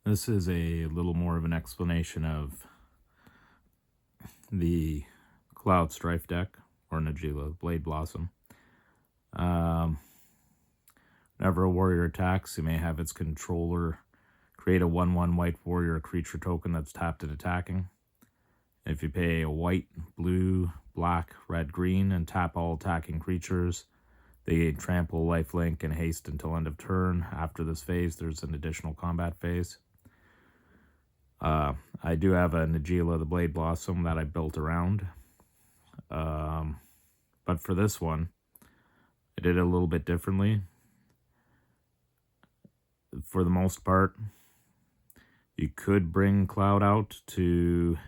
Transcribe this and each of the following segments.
This is a little more of an explanation of the Cloud Strife deck, or Najeela the Blade Blossom. Whenever a warrior attacks, he may have its controller create a 1/1 white warrior creature token that's tapped and attacking. If you pay a white, blue, black, red, green, and tap all attacking creatures, they gain trample, lifelink, and haste until end of turn. After this phase, there's an additional combat phase. I do have a Najeela the Blade Blossom that I built around. But for this one, I did it a little bit differently. For the most part, you could bring Cloud out to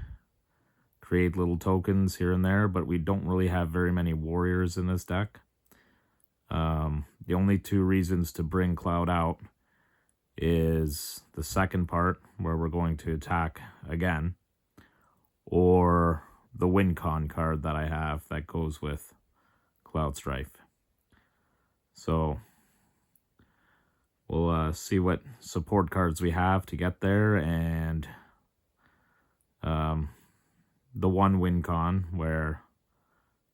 create little tokens here and there, but we don't really have very many warriors in this deck. The only two reasons to bring Cloud out is the second part, where we're going to attack again, or the win con card that I have that goes with Cloud Strife. So we'll see what support cards we have to get there, and the one win con where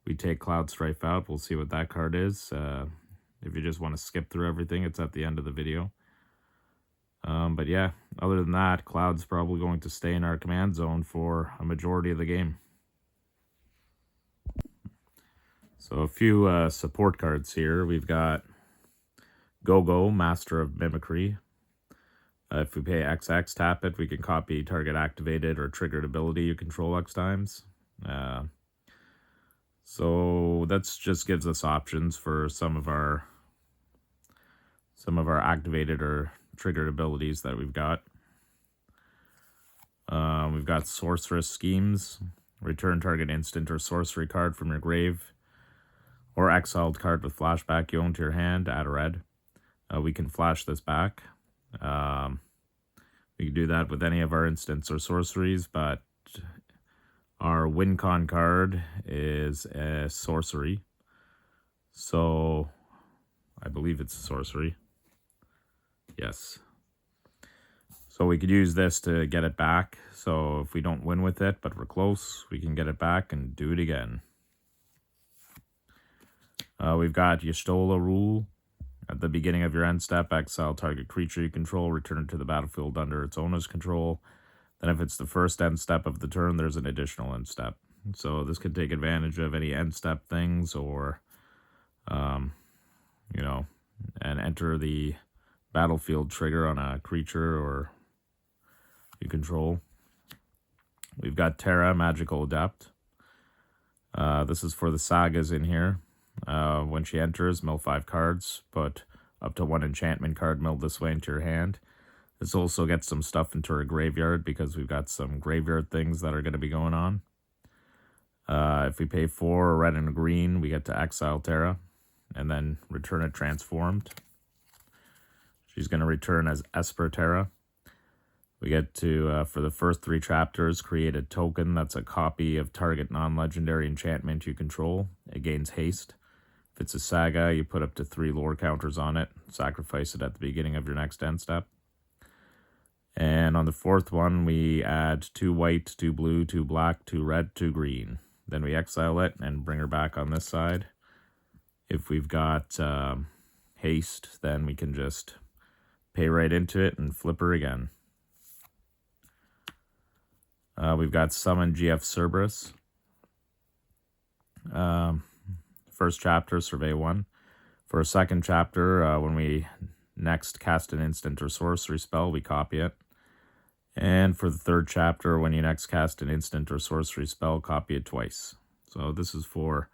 we take Cloud Strife out, we'll see what that card is. If you just want to skip through everything, it's at the end of the video. But yeah, other than that, Cloud's probably going to stay in our command zone for a majority of the game. So a few support cards here. We've got Go-Go, Master of Mimicry. If we pay XX, tap it, we can copy target activated or triggered ability you control X times. So that just gives us options for some of our activated or triggered abilities that we've got. We've got Sorceress Schemes. Return target instant or sorcery card from your grave or exiled card with flashback you own to your hand, add a red. We can flash this back. We can do that with any of our instants or sorceries, but our win con card is a sorcery. So I believe it's a sorcery. Yes. So we could use this to get it back. So if we don't win with it, but we're close, we can get it back and do it again. We've got Y'shtola Rule. At the beginning of your end step, exile target creature you control, return it to the battlefield under its owner's control. Then if it's the first end step of the turn, there's an additional end step. So this could take advantage of any end step things, or, and enter the battlefield trigger on a creature or you control. We've got Terra, Magical Adept. This is for the sagas in here. When she enters, mill 5 cards, put up to 1 enchantment card milled this way into your hand. This also gets some stuff into her graveyard because we've got some graveyard things that are going to be going on. If we pay 4, a red and a green, we get to exile Terra and then return it transformed. She's going to return as Esper Terra. We get to, for the first 3 chapters, create a token that's a copy of target non-legendary enchantment you control. It gains haste. If it's a saga, you put up to 3 lore counters on it. Sacrifice it at the beginning of your next end step. And on the 4th one, we add 2 white, 2 blue, 2 black, 2 red, 2 green. Then we exile it and bring her back on this side. If we've got haste, then we can just pay right into it and flip her again. We've got Summon GF Cerberus. First chapter, Survey 1. For a second chapter, when we next cast an instant or sorcery spell, we copy it. And for the 3rd chapter, when you next cast an instant or sorcery spell, copy it twice. So this is for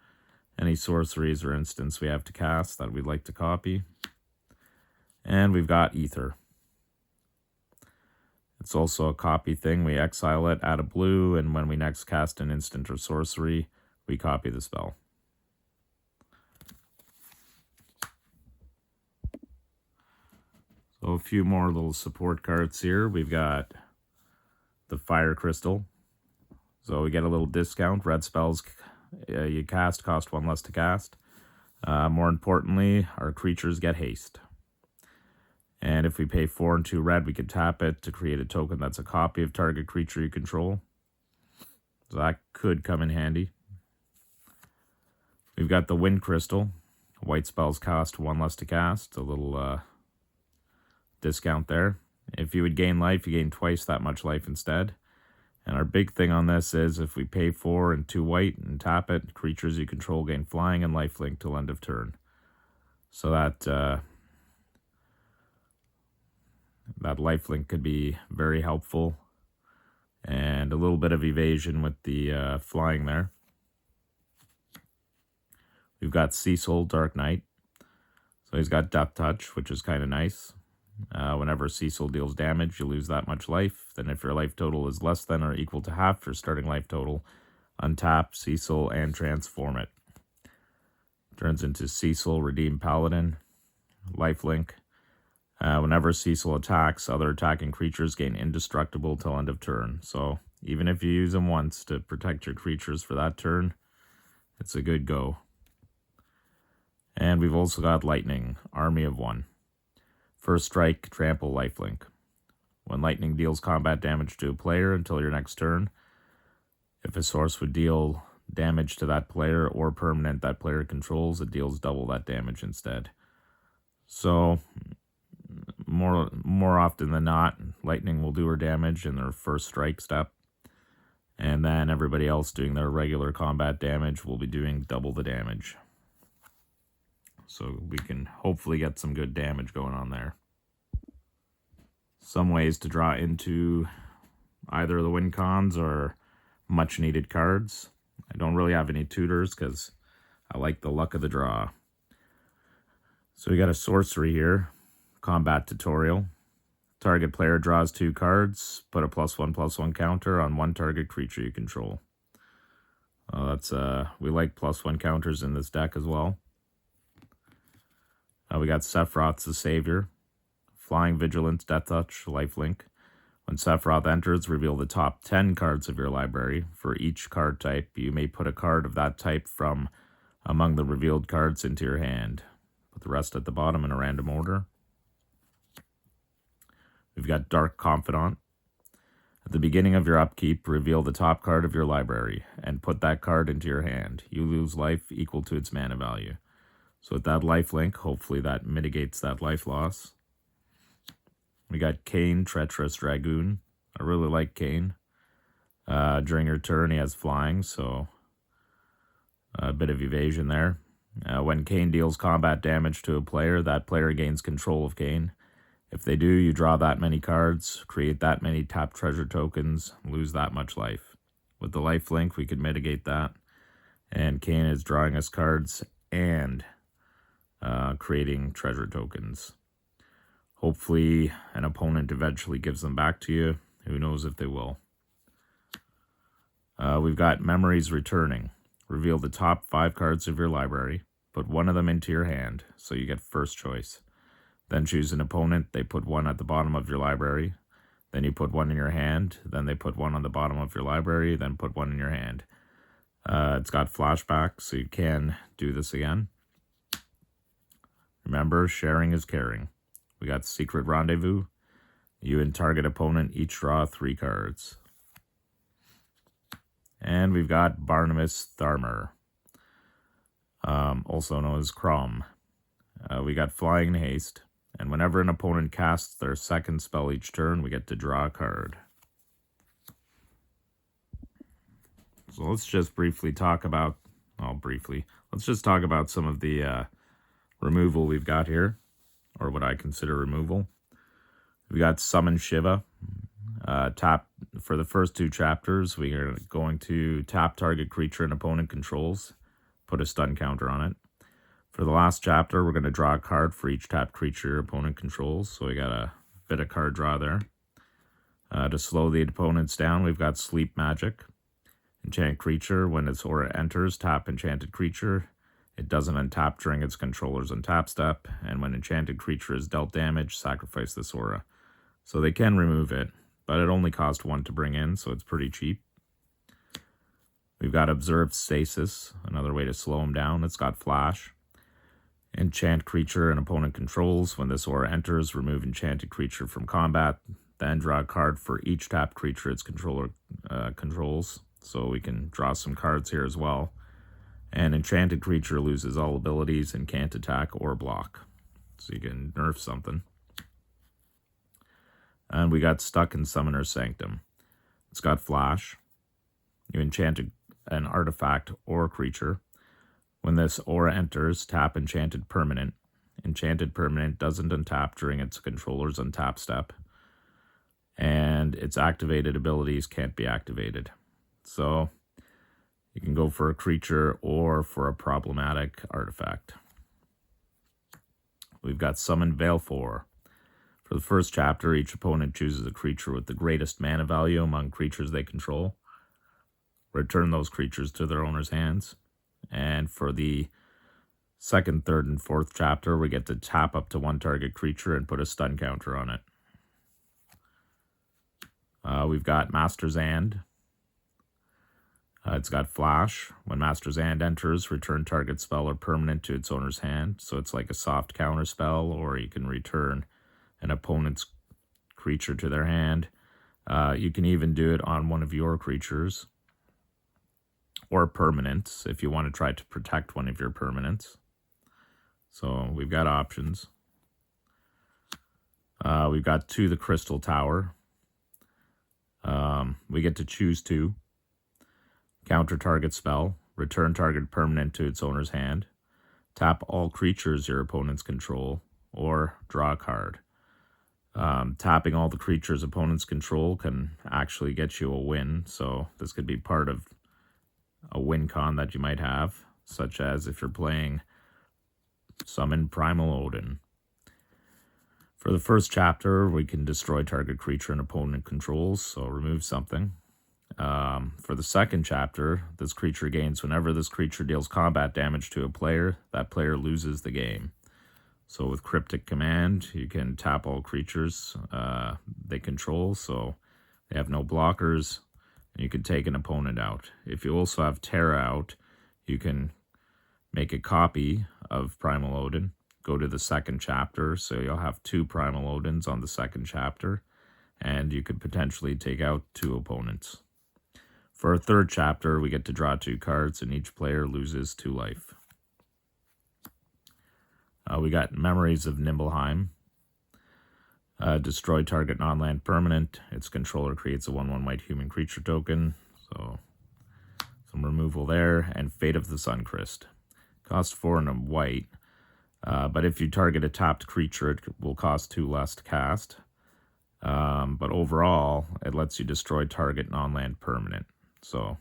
any sorceries or instants we have to cast that we'd like to copy. And we've got Ether. It's also a copy thing. We exile it, add a blue, and when we next cast an instant or sorcery, we copy the spell. So a few more little support cards here. We've got the Fire Crystal. So we get a little discount. Red spells you cast cost 1 less to cast. More importantly, our creatures get haste. And if we pay 4 and 2 red, we can tap it to create a token that's a copy of target creature you control. So that could come in handy. We've got the Wind Crystal. White spells cost 1 less to cast. A little discount there. If you would gain life, you gain twice that much life instead. And our big thing on this is if we pay 4 and 2 white and tap it, creatures you control gain flying and lifelink till end of turn. So that lifelink could be very helpful. And a little bit of evasion with the flying there. We've got Cecil, Dark Knight. So he's got Death Touch, which is kind of nice. Whenever Cecil deals damage, you lose that much life. Then if your life total is less than or equal to half your starting life total, untap Cecil and transform it. Turns into Cecil, Redeem Paladin, lifelink. Whenever Cecil attacks, other attacking creatures gain indestructible till end of turn. So even if you use them once to protect your creatures for that turn, it's a good go. And we've also got Lightning, Army of 1. First strike, trample, lifelink. When lightning deals combat damage to a player until your next turn, if a source would deal damage to that player or permanent that player controls, it deals double that damage instead. So more often than not, lightning will do her damage in their first strike step, and then everybody else doing their regular combat damage will be doing double the damage. So we can hopefully get some good damage going on there. Some ways to draw into either the win cons or much needed cards. I don't really have any tutors because I like the luck of the draw. So we got a sorcery here, combat tutorial. Target player draws 2 cards, put a +1/+1 counter on 1 target creature you control. We like +1 counters in this deck as well. We got Sephiroth's the Savior. Flying, Vigilance, Death Touch, lifelink. When Sephiroth enters, reveal the top 10 cards of your library. For each card type, you may put a card of that type from among the revealed cards into your hand. Put the rest at the bottom in a random order. We've got Dark Confidant. At the beginning of your upkeep, reveal the top card of your library and put that card into your hand. You lose life equal to its mana value. So with that lifelink, hopefully that mitigates that life loss. We got Kane, Treacherous Dragoon. I really like Kane. During your turn, he has flying, so a bit of evasion there. When Kane deals combat damage to a player, that player gains control of Kane. If they do, you draw that many cards, create that many tap treasure tokens, lose that much life. With the lifelink, we could mitigate that. And Kane is drawing us cards and creating treasure tokens. Hopefully an opponent eventually gives them back to you. Who knows if they will. We've got Memories Returning. Reveal the top 5 cards of your library. Put one of them into your hand, so you get first choice. Then choose an opponent. They put one at the bottom of your library. Then you put one in your hand. Then they put one on the bottom of your library. Then put one in your hand. It's got flashback, so you can do this again. Remember, sharing is caring. We got Secret Rendezvous. You and target opponent each draw 3 cards. And we've got Barnabas Tharmer, also known as Crom. We got Flying and Haste. And whenever an opponent casts their second spell each turn, we get to draw a card. So let's just briefly talk about, let's just talk about some of the removal we've got here, or what I consider removal. We got Summon Shiva. Tap for the first 2 chapters. We are going to tap target creature an opponent controls, put a stun counter on it. For the last chapter, we're going to draw a card for each tapped creature your opponent controls. So we got a bit of card draw there. To slow the opponents down, we've got Sleep Magic. Enchant creature. When its aura enters, tap enchanted creature. It doesn't untap during its controller's untap step. And when enchanted creature is dealt damage, sacrifice this aura. So they can remove it, but it only cost 1 to bring in, so it's pretty cheap. We've got Observed Stasis, another way to slow them down. It's got Flash. Enchant creature an opponent controls. When this aura enters, remove enchanted creature from combat. Then draw a card for each tapped creature its controller controls. So we can draw some cards here as well. An enchanted creature loses all abilities and can't attack or block. So you can nerf something. And we got Stuck in Summoner's Sanctum. It's got Flash. You enchant an artifact or creature. When this aura enters, tap Enchanted Permanent. Enchanted Permanent doesn't untap during its controller's untap step. And its activated abilities can't be activated. So you can go for a creature or for a problematic artifact. We've got Summon Baleful. For the first chapter, each opponent chooses a creature with the greatest mana value among creatures they control. Return those creatures to their owner's hands. And for the second, third, and fourth chapter, we get to tap up to one target creature and put a stun counter on it. We've got Master's Hand. It's got Flash. When Master's Hand enters, return target spell or permanent to its owner's hand. So it's like a soft counter spell, or you can return an opponent's creature to their hand. You can even do it on one of your creatures or permanents if you want to try to protect one of your permanents. So we've got options. We've got To the Crystal Tower. We get to choose two. Counter target spell. Return target permanent to its owner's hand. Tap all creatures your opponents control. Or draw a card. Tapping all the creatures opponents control can actually get you a win. So this could be part of a win con that you might have, such as if you're playing Summon Primal Odin. For the first chapter, we can destroy target creature an opponent controls, so remove something. For the second chapter, this creature gains whenever this creature deals combat damage to a player, that player loses the game. So with Cryptic Command, you can tap all creatures they control, so they have no blockers. And you can take an opponent out. If you also have Terra out, you can make a copy of Primal Odin, go to the second chapter, so you'll have two Primal Odins on the second chapter, and you could potentially take out two opponents. For a third chapter, we get to draw two cards, and each player loses 2 life. We got Memories of Nibelheim. Destroy target non-land permanent. Its controller creates a 1/1 white human creature token. So some removal there. And Fate of the Suncrist. Cost 4 and a white. But if you target a tapped creature, it will cost 2 less to cast. But overall, it lets you destroy target non-land permanent. So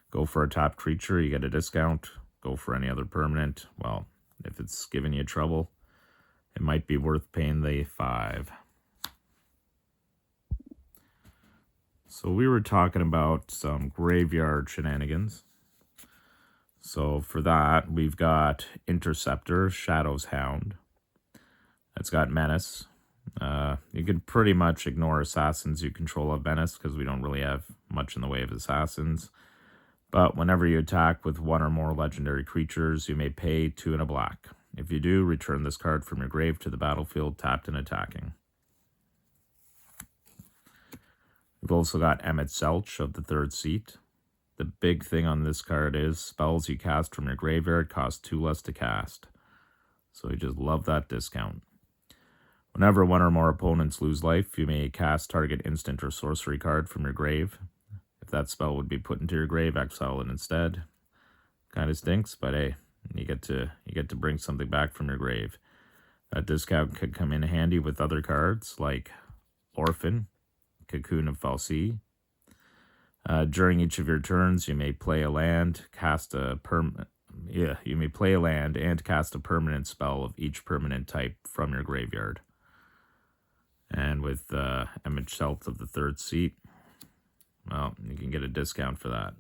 go for a tapped creature, you get a discount. Go for any other permanent. Well, if it's giving you trouble, it might be worth paying the 5. So we were talking about some graveyard shenanigans. So for that, we've got Interceptor, Shadow's Hound. It's got Menace. You can pretty much ignore assassins you control of Menace because we don't really have much in the way of assassins. But whenever you attack with one or more legendary creatures, you may pay 2 and a black. If you do, return this card from your grave to the battlefield tapped and attacking. We've also got Emmett Selch of the 3rd seat. The big thing on this card is spells you cast from your graveyard cost 2 less to cast. So you just love that discount. Whenever one or more opponents lose life, you may cast target instant or sorcery card from your grave. If that spell would be put into your grave, exile it instead. Kind of stinks, but hey, you get to bring something back from your grave. That discount could come in handy with other cards like Orphan, Cocoon of Fal'Cie. During each of your turns, you may play a land, you may play a land and cast a permanent spell of each permanent type from your graveyard. And with Emmett Selch of the 3rd seat, well, you can get a discount for that.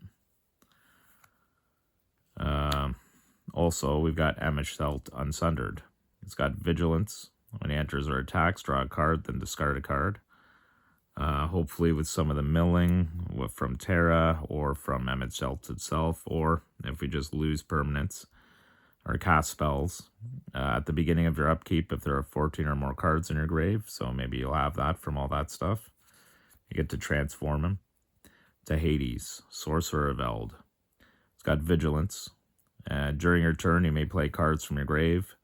Also, we've got Emmett Selch Unsundered. It's got Vigilance. When he enters or attacks, draw a card, then discard a card. Hopefully with some of the milling from Terra or from Emmett Selch itself, or if we just lose permanents, or cast spells at the beginning of your upkeep if there are 14 or more cards in your grave. So maybe you'll have that from all that stuff. You get to transform him to Hades, Sorcerer of Eld. It's got Vigilance. During your turn, you may play cards from your grave,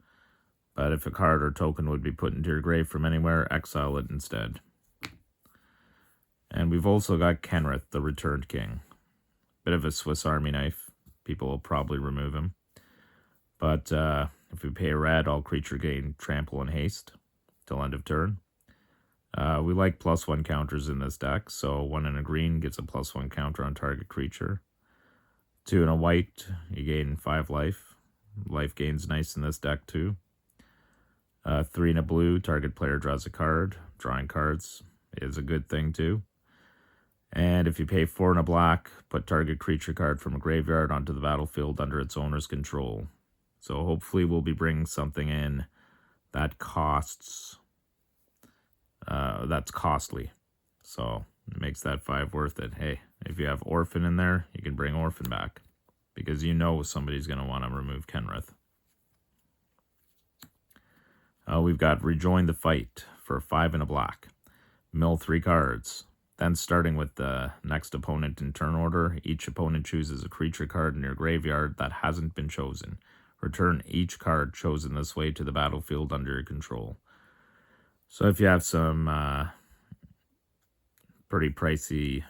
but if a card or token would be put into your grave from anywhere, exile it instead. And we've also got Kenrith, the Returned King. Bit of a Swiss Army knife. People will probably remove him. But if we pay a red, all creature gain trample and haste till end of turn. We like +1 counters in this deck, so 1 in a green gets a +1 counter on target creature. 2 in a white, you gain 5 life. Life gain's nice in this deck too. 3 in a blue, target player draws a card. Drawing cards is a good thing too. And if you pay 4 in a black, put target creature card from a graveyard onto the battlefield under its owner's control. So hopefully we'll be bringing something in that costs, that's costly. So it makes that 5 worth it. Hey, if you have Orphan in there, you can bring Orphan back, because you know somebody's going to want to remove Kenrith. We've got Rejoin the Fight for 5 in a black. Mill 3 cards. Then starting with the next opponent in turn order, each opponent chooses a creature card in your graveyard that hasn't been chosen. Return each card chosen this way to the battlefield under your control. So if you have some pretty pricey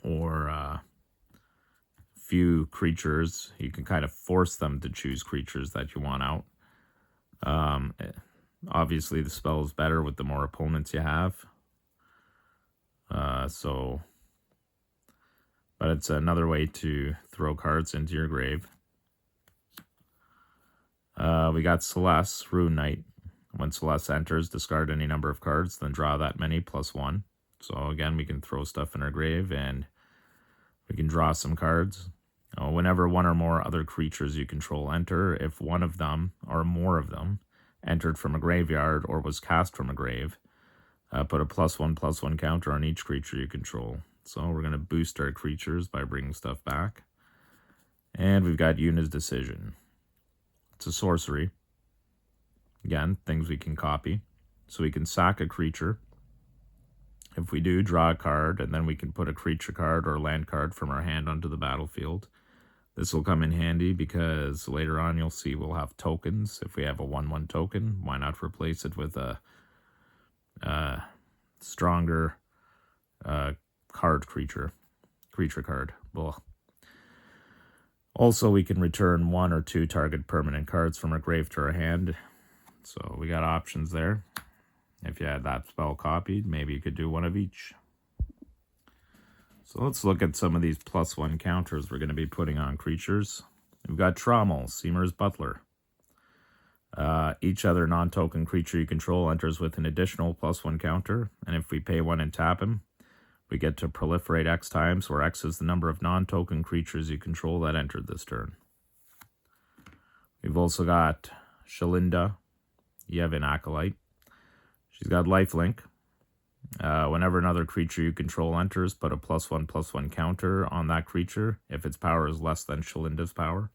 or few creatures, you can kind of force them to choose creatures that you want out. Obviously the spell is better with the more opponents you have. But it's another way to throw cards into your grave. We got Celeste, Rune Knight. When Celeste enters, discard any number of cards, then draw that many +1. So again, we can throw stuff in our grave and we can draw some cards. Whenever 1 or more other creatures you control enter, if one of them or more of them entered from a graveyard or was cast from a grave, put a +1/+1 counter on each creature you control. So we're going to boost our creatures by bringing stuff back. And we've got Yuna's Decision. It's a sorcery. Again, things we can copy. So we can sack a creature. If we do, draw a card, and then we can put a creature card or land card from our hand onto the battlefield. This will come in handy because later on you'll see we'll have tokens. If we have a 1/1 token, why not replace it with a stronger creature card. Ugh. Also, we can return 1 or 2 target permanent cards from our grave to our hand. So we got options there. If you had that spell copied, maybe you could do 1 of each. So let's look at some of these +1 counters we're going to be putting on creatures. We've got Trommel, Seamer's Butler. Each other non-token creature you control enters with an additional +1 counter, and if we pay 1 and tap him, we get to proliferate X times, where X is the number of non-token creatures you control that entered this turn. We've also got Shalinda, Yevon Acolyte. She's got lifelink. Whenever another creature you control enters, put a +1/+1 counter on that creature if its power is less than Shalinda's power.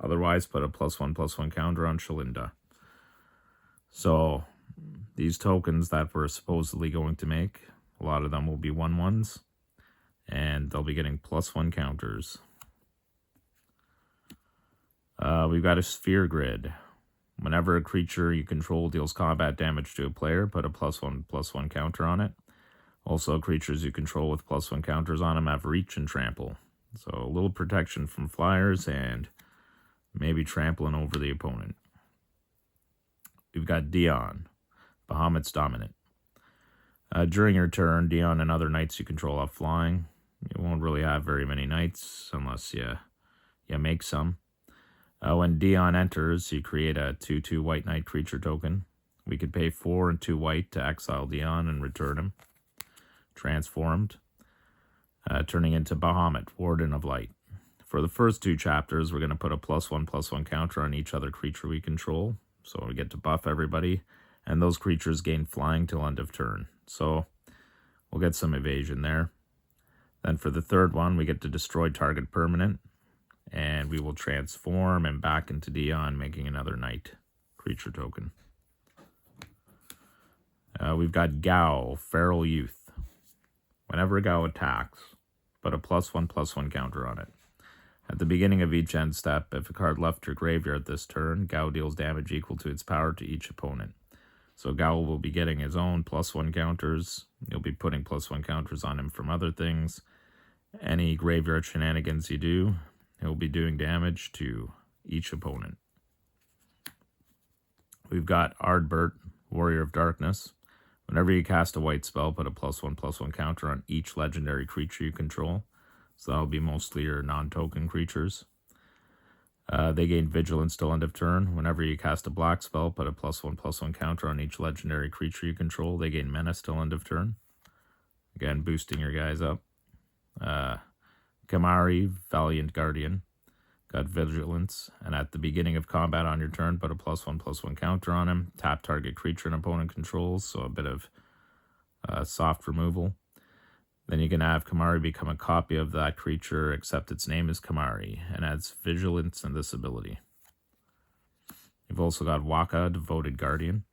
Otherwise, put a +1/+1 counter on Shalinda. So these tokens that we're supposedly going to make, a lot of them will be 1/1s, and they'll be getting +1 counters. We've got a Sphere Grid. Whenever a creature you control deals combat damage to a player, put a +1/+1 counter on it. Also, creatures you control with +1 counters on them have reach and trample. So a little protection from flyers and maybe trampling over the opponent. We've got Dion, Bahamut's Dominant. During your turn, Dion and other knights you control have flying. You won't really have very many knights unless you make some. When Dion enters, you create a 2/2 white knight creature token. We could pay 4 and 2 white to exile Dion and return him. Transformed. Turning into Bahamut, Warden of Light. For the first 2 chapters, we're going to put a +1/+1 counter on each other creature we control. So we get to buff everybody, and those creatures gain flying till end of turn. So we'll get some evasion there. Then for the third one, we get to destroy target permanent. and we will transform and back into Dion, making another knight creature token. We've got Gao, Feral Youth. Whenever Gao attacks, put a +1/+1 counter on it. At the beginning of each end step, if a card left your graveyard this turn, Gao deals damage equal to its power to each opponent. So Gao will be getting his own +1 counters. You'll be putting +1 counters on him from other things. Any graveyard shenanigans you do, he'll be doing damage to each opponent. We've got Ardbert, Warrior of Darkness. Whenever you cast a white spell, put a +1/+1 counter on each legendary creature you control. So that'll be mostly your non-token creatures. They gain Vigilance till end of turn. Whenever you cast a black spell, put a +1/+1 counter on each legendary creature you control. They gain Menace till end of turn. Again, boosting your guys up. Kamari, Valiant Guardian. Got Vigilance, and at the beginning of combat on your turn, put a +1/+1 counter on him. Tap target creature an opponent controls, so a bit of soft removal. Then you can have Kamari become a copy of that creature, except its name is Kamari, and adds Vigilance and this ability. You've also got Waka, Devoted Guardian.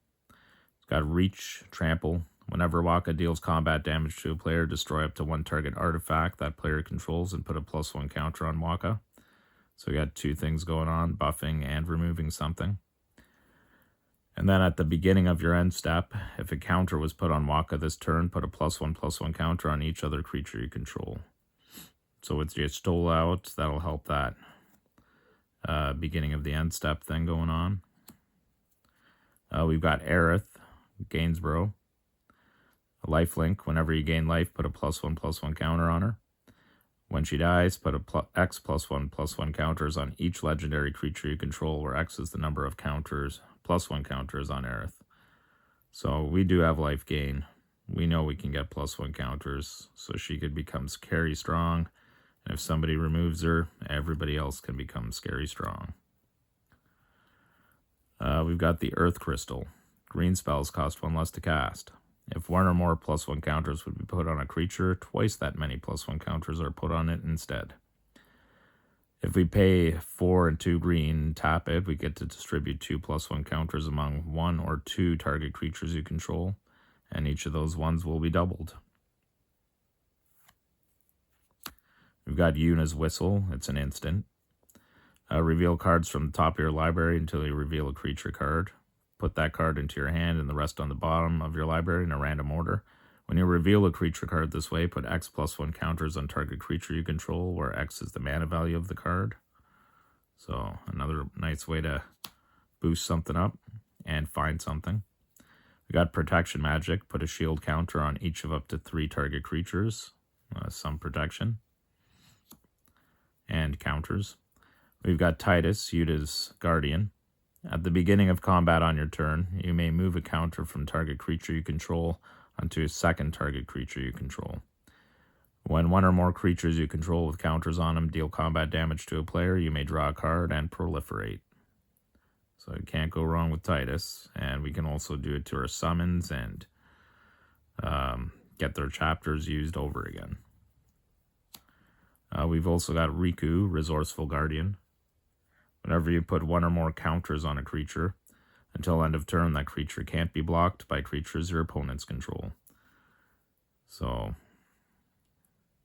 It's got Reach, Trample. Whenever Waka deals combat damage to a player, destroy up to one target artifact that player controls and put a +1 counter on Waka. So we got two things going on, buffing and removing something. And then at the beginning of your end step, if a counter was put on Waka this turn, put a +1/+1 counter on each other creature you control. So with your Stole out, that'll help that beginning of the end step thing going on. We've got Aerith, Gainsborough. A lifelink, whenever you gain life, put a +1/+1 counter on her. When she dies, put a X +1/+1 counters on each legendary creature you control, where X is the number of counters, +1 counters on Aerith. So we do have life gain. We know we can get +1 counters, so she could become scary strong. And if somebody removes her, everybody else can become scary strong. We've got the Earth Crystal. Green spells cost 1 less to cast. If one or more +1 counters would be put on a creature, twice that many +1 counters are put on it instead. If we pay 4 and 2 green and tap it, we get to distribute 2 +1 counters among 1 or 2 target creatures you control, and each of those ones will be doubled. We've got Yuna's Whistle. It's an instant. Reveal cards from the top of your library until you reveal a creature card. Put that card into your hand and the rest on the bottom of your library in a random order. When you reveal a creature card this way, put X +1 counters on target creature you control, where X is the mana value of the card. So another nice way to boost something up and find something. We got Protection Magic. Put a shield counter on each of up to 3 target creatures. Some protection. And counters. We've got Titus, Yuta's Guardian. At the beginning of combat on your turn, you may move a counter from target creature you control onto a second target creature you control. When one or more creatures you control with counters on them deal combat damage to a player, you may draw a card and proliferate. So you can't go wrong with Titus. And we can also do it to our summons and get their chapters used over again. We've also got Riku, Resourceful Guardian. Whenever you put 1 or more counters on a creature, until end of turn, that creature can't be blocked by creatures your opponents control. So,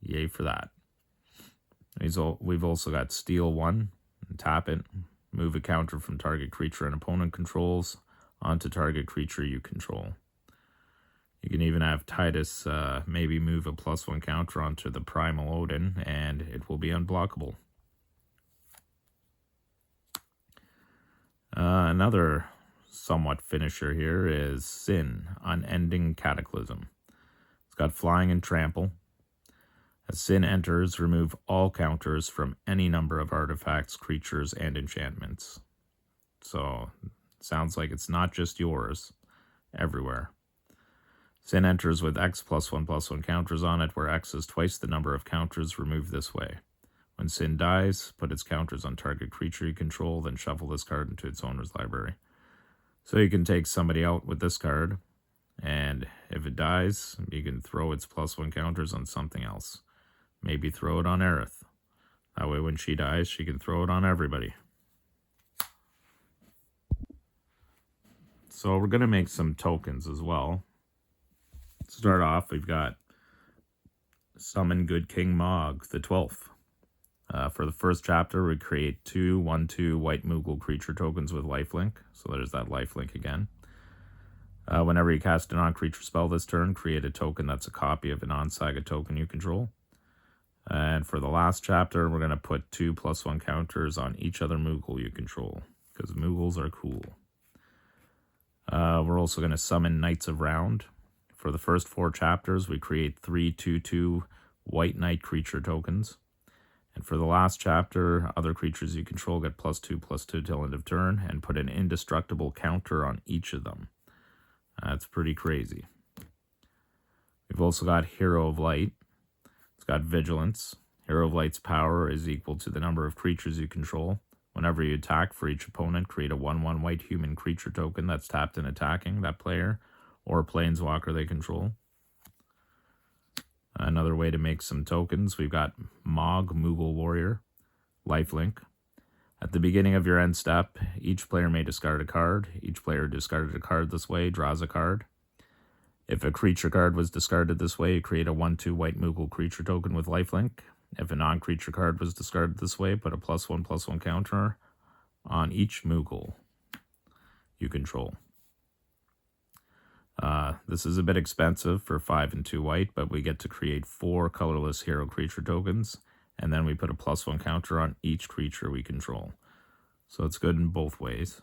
yay for that. We've also got Steal 1, and tap it. Move a counter from target creature an opponent controls onto target creature you control. You can even have Titus maybe move a +1 counter onto the Primal Odin, and it will be unblockable. Another somewhat finisher here is Sin, Unending Cataclysm. It's got Flying and Trample. As Sin enters, remove all counters from any number of artifacts, creatures, and enchantments. So, sounds like it's not just yours, everywhere. Sin enters with X +1/+1 counters on it, where X is twice the number of counters removed this way. When Sin dies, put its counters on target creature you control, then shuffle this card into its owner's library. So you can take somebody out with this card, and if it dies, you can throw its +1 counters on something else. Maybe throw it on Aerith. That way when she dies, she can throw it on everybody. So we're going to make some tokens as well. To start off, we've got Summon Good King Mog, the 12th. For the first chapter, we create 2 1/2 white Moogle creature tokens with lifelink. So there's that lifelink again. Whenever you cast a non-creature spell this turn, create a token that's a copy of a non-saga token you control. And for the last chapter, we're going to put 2 +1 counters on each other Moogle you control, because Moogles are cool. We're also going to summon Knights of Round. For the first 4 chapters, we create 3 2/2 white knight creature tokens. And for the last chapter, other creatures you control get +2/+2 till end of turn, and put an indestructible counter on each of them. That's pretty crazy. We've also got Hero of Light. It's got Vigilance. Hero of Light's power is equal to the number of creatures you control. Whenever you attack for each opponent, create a 1/1 white human creature token that's tapped and attacking that player or planeswalker they control. Another way to make some tokens, we've got Mog Moogle Warrior, lifelink. At the beginning of your end step, each player may discard a card. Each player discarded a card this way draws a card. If a creature card was discarded this way, create a 1/2 white Moogle creature token with lifelink. If a non-creature card was discarded this way, put a +1/+1 counter on each Moogle you control. This is a bit expensive for 5 and 2 white, but we get to create 4 colorless hero creature tokens, and then we put a +1 counter on each creature we control. So it's good in both ways.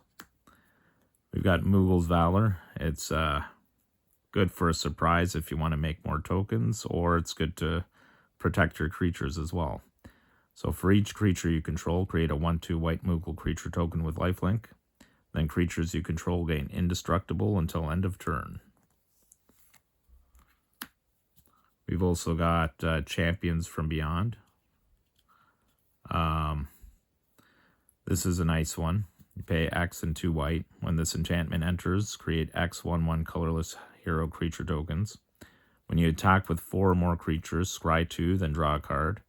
We've got Moogle's Valor. It's good for a surprise if you want to make more tokens, or it's good to protect your creatures as well. So for each creature you control, create a 1/2 white Moogle creature token with lifelink. Then creatures you control gain indestructible until end of turn. We've also got Champions from Beyond. This is a nice one. You pay X and 2 white. When this enchantment enters, create X 1/1 colorless hero creature tokens. When you attack with 4 or more creatures, scry 2, then draw a card.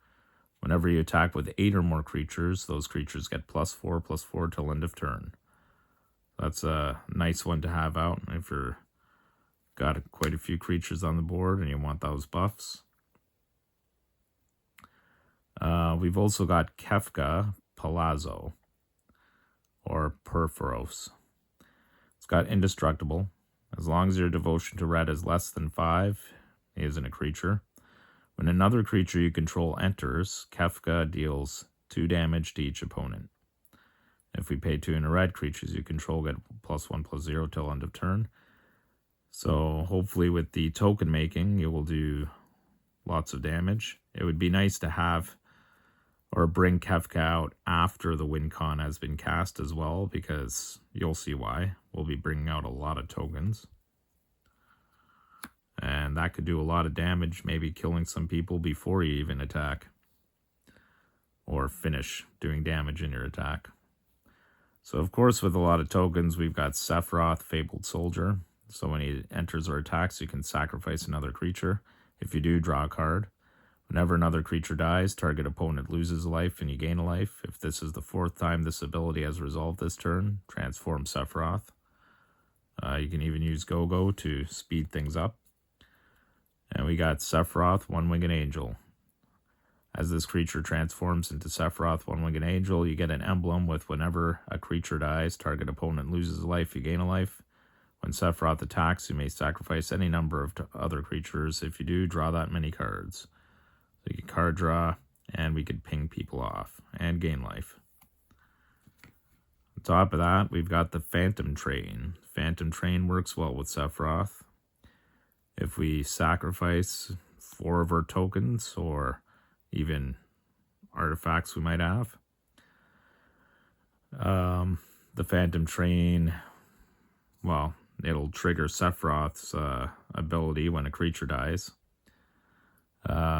Whenever you attack with 8 or more creatures, those creatures get +4/+4 till end of turn. That's a nice one to have out if you're got quite a few creatures on the board and you want those buffs. We've also got Kefka Palazzo, or Perforos. It's got indestructible. As long as your devotion to red is less than 5, he isn't a creature. When another creature you control enters, Kefka deals 2 damage to each opponent. If we pay 2 in a red, creatures you control get +1/+0 till end of turn. So hopefully with the token making, you will do lots of damage. It would be nice to have or bring Kefka out after the win con has been cast as well, because you'll see why. We'll be bringing out a lot of tokens. And that could do a lot of damage, maybe killing some people before you even attack. Or finish doing damage in your attack. So of course with a lot of tokens, we've got Sephiroth, Fabled Soldier. So when he enters or attacks, you can sacrifice another creature. If you do, draw a card. Whenever another creature dies, target opponent loses a life and you gain a life. If this is the 4th time this ability has resolved this turn, transform Sephiroth. You can even use Go-Go to speed things up. And we got Sephiroth, One-Winged Angel. As this creature transforms into Sephiroth, One-Winged Angel, you get an emblem with whenever a creature dies, target opponent loses a life, you gain a life. When Sephiroth attacks, you may sacrifice any number of other creatures. If you do, draw that many cards. So you can card draw, and we could ping people off and gain life. On top of that, we've got the Phantom Train. Phantom Train works well with Sephiroth. If we sacrifice 4 of our tokens, or even artifacts we might have, the Phantom Train, well, it'll trigger Sephiroth's ability when a creature dies.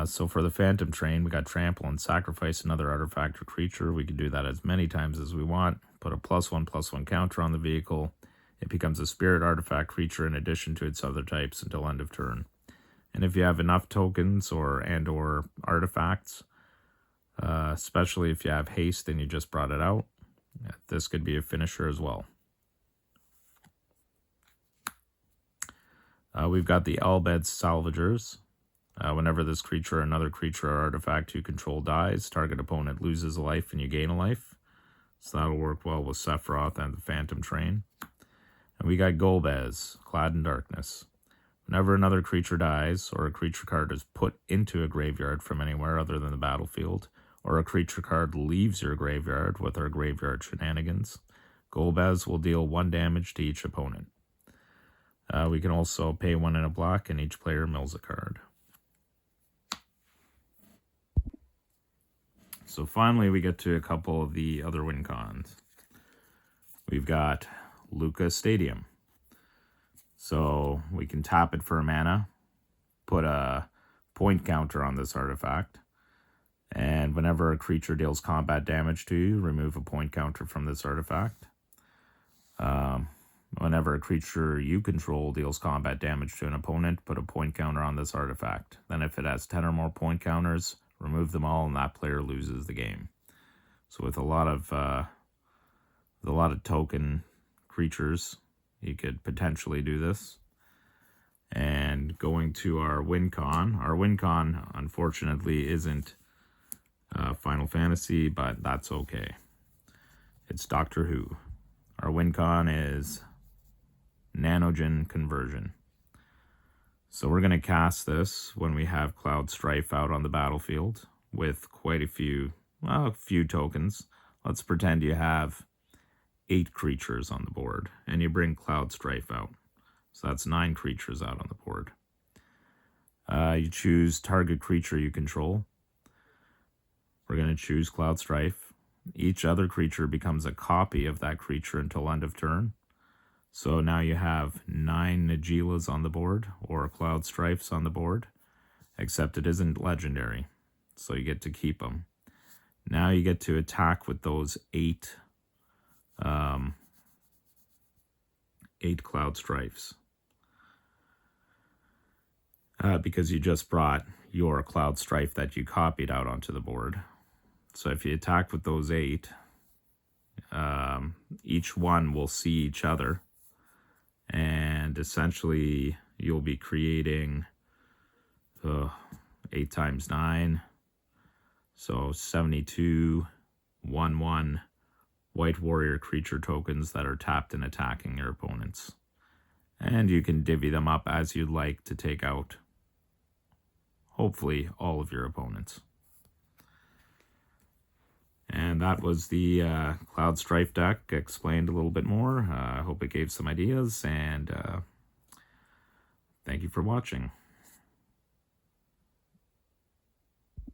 So for the Phantom Train, we got Trample and sacrifice another artifact or creature. We can do that as many times as we want. Put a +1/+1 counter on the vehicle. It becomes a spirit artifact creature in addition to its other types until end of turn. And if you have enough tokens or artifacts, especially if you have haste and you just brought it out. This could be a finisher as well. We've got the Albed Salvagers. Whenever this creature or another creature or artifact you control dies, target opponent loses a life and you gain a life. So that'll work well with Sephiroth and the Phantom Train. And we got Golbez, Clad in Darkness. Whenever another creature dies, or a creature card is put into a graveyard from anywhere other than the battlefield, or a creature card leaves your graveyard with our graveyard shenanigans, Golbez will deal 1 damage to each opponent. We can also pay 1 in a black, and each player mills a card. So finally, we get to a couple of the other win cons. We've got Luca Stadium. So we can tap it for a mana, put a point counter on this artifact, and whenever a creature deals combat damage to you, remove a point counter from this artifact. Whenever a creature you control deals combat damage to an opponent, put a point counter on this artifact. Then if it has 10 or more point counters, remove them all and that player loses the game. So with a lot of token creatures, you could potentially do this. And going to our win con unfortunately isn't Final Fantasy, but that's okay. It's Doctor Who. Our win con is Nanogen Conversion. So we're going to cast this when we have Cloud Strife out on the battlefield with quite a few tokens. Let's pretend you have 8 creatures on the board and you bring Cloud Strife out. So that's 9 creatures out on the board. You choose target creature you control. We're going to choose Cloud Strife. Each other creature becomes a copy of that creature until end of turn. So now you have 9 Najeelas on the board, or Cloud Strifes on the board, except it isn't legendary, so you get to keep them. Now you get to attack with those 8 Cloud Strifes. Because you just brought your Cloud Strife that you copied out onto the board. So if you attack with those 8, each one will see each other. And essentially, you'll be creating 8 times 9. So 72, 1/1 White Warrior creature tokens that are tapped and attacking your opponents. And you can divvy them up as you'd like to take out, hopefully, all of your opponents. And that was the Cloud Strife deck explained a little bit more. I hope it gave some ideas, and thank you for watching.